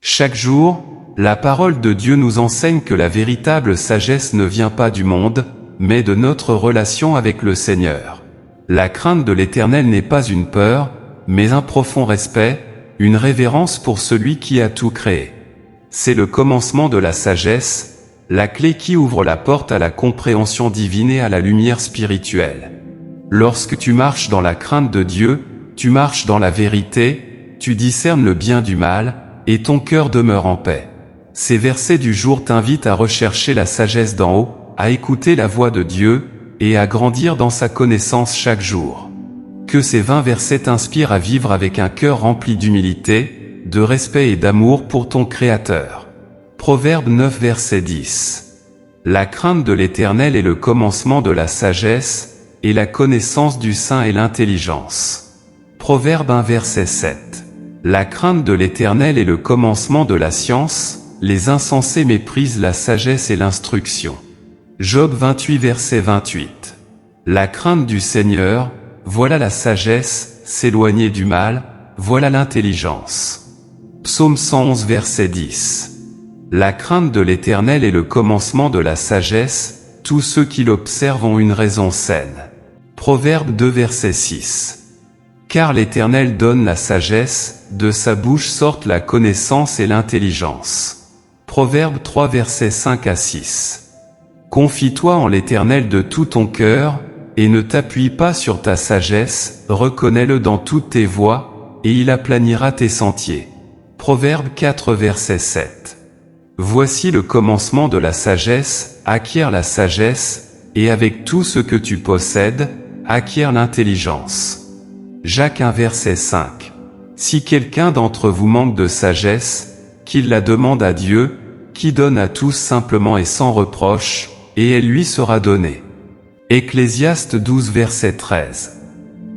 Chaque jour, la parole de Dieu nous enseigne que la véritable sagesse ne vient pas du monde, mais de notre relation avec le Seigneur. La crainte de l'Éternel n'est pas une peur, mais un profond respect, une révérence pour celui qui a tout créé. C'est le commencement de la sagesse, la clé qui ouvre la porte à la compréhension divine et à la lumière spirituelle. Lorsque tu marches dans la crainte de Dieu, tu marches dans la vérité, tu discernes le bien du mal, et ton cœur demeure en paix. Ces versets du jour t'invitent à rechercher la sagesse d'en haut, à écouter la voix de Dieu, et à grandir dans sa connaissance chaque jour. Que ces 20 versets t'inspirent à vivre avec un cœur rempli d'humilité, de respect et d'amour pour ton Créateur. Proverbe 9 verset 10. La crainte de l'Éternel est le commencement de la sagesse, et la connaissance du Saint est l'intelligence. Proverbe 1 verset 7. La crainte de l'Éternel est le commencement de la science, les insensés méprisent la sagesse et l'instruction. Job 28 verset 28. La crainte du Seigneur, voilà la sagesse, s'éloigner du mal, voilà l'intelligence. Psaume 111 verset 10. La crainte de l'Éternel est le commencement de la sagesse, tous ceux qui l'observent ont une raison saine. Proverbe 2 verset 6. Car l'Éternel donne la sagesse, de sa bouche sortent la connaissance et l'intelligence. Proverbe 3 versets 5 à 6. Confie-toi en l'Éternel de tout ton cœur, et ne t'appuie pas sur ta sagesse, reconnais-le dans toutes tes voies, et il aplanira tes sentiers. Proverbe 4 verset 7. Voici le commencement de la sagesse, acquiert la sagesse, et avec tout ce que tu possèdes, acquiert l'intelligence. Jacques 1 verset 5. Si quelqu'un d'entre vous manque de sagesse, qu'il la demande à Dieu, qui donne à tous simplement et sans reproche, et elle lui sera donnée. Ecclésiaste 12 verset 13.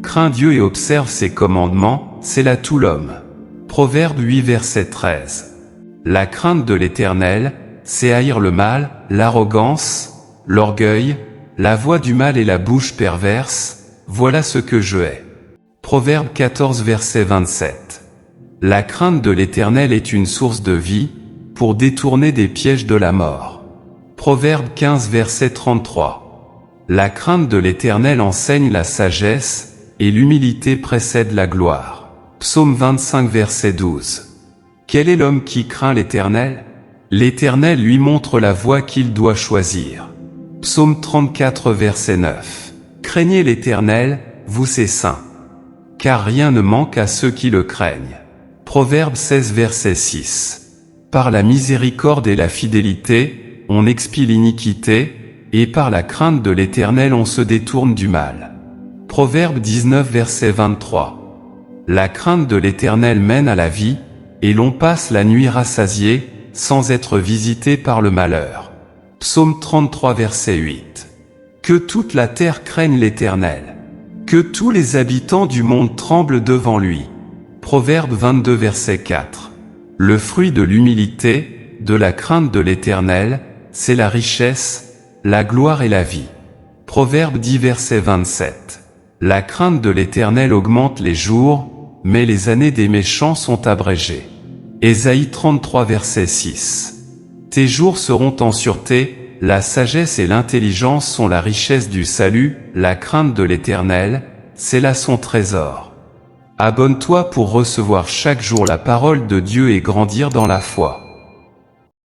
Crains Dieu et observe ses commandements, c'est là tout l'homme. Proverbe 8 verset 13. La crainte de l'Éternel, c'est haïr le mal, l'arrogance, l'orgueil, la voix du mal et la bouche perverse, voilà ce que je hais. Proverbe 14 verset 27. La crainte de l'Éternel est une source de vie, pour détourner des pièges de la mort. Proverbe 15 verset 33. La crainte de l'Éternel enseigne la sagesse, et l'humilité précède la gloire. Psaume 25 verset 12. Quel est l'homme qui craint l'Éternel? L'Éternel lui montre la voie qu'il doit choisir. Psaume 34 verset 9. Craignez l'Éternel, vous ses saints, car rien ne manque à ceux qui le craignent. Proverbe 16 verset 6. Par la miséricorde et la fidélité, on expie l'iniquité, et par la crainte de l'Éternel on se détourne du mal. Proverbe 19 verset 23. La crainte de l'Éternel mène à la vie, et l'on passe la nuit rassasié, sans être visité par le malheur. Psaume 33 verset 8. Que toute la terre craigne l'Éternel. Que tous les habitants du monde tremblent devant lui. Proverbe 22 verset 4. Le fruit de l'humilité, de la crainte de l'Éternel, c'est la richesse, la gloire et la vie. Proverbe 10 verset 27. La crainte de l'Éternel augmente les jours, mais les années des méchants sont abrégées. Ésaïe 33 verset 6. Tes jours seront en sûreté, la sagesse et l'intelligence sont la richesse du salut, la crainte de l'Éternel, c'est là son trésor. Abonne-toi pour recevoir chaque jour la parole de Dieu et grandir dans la foi.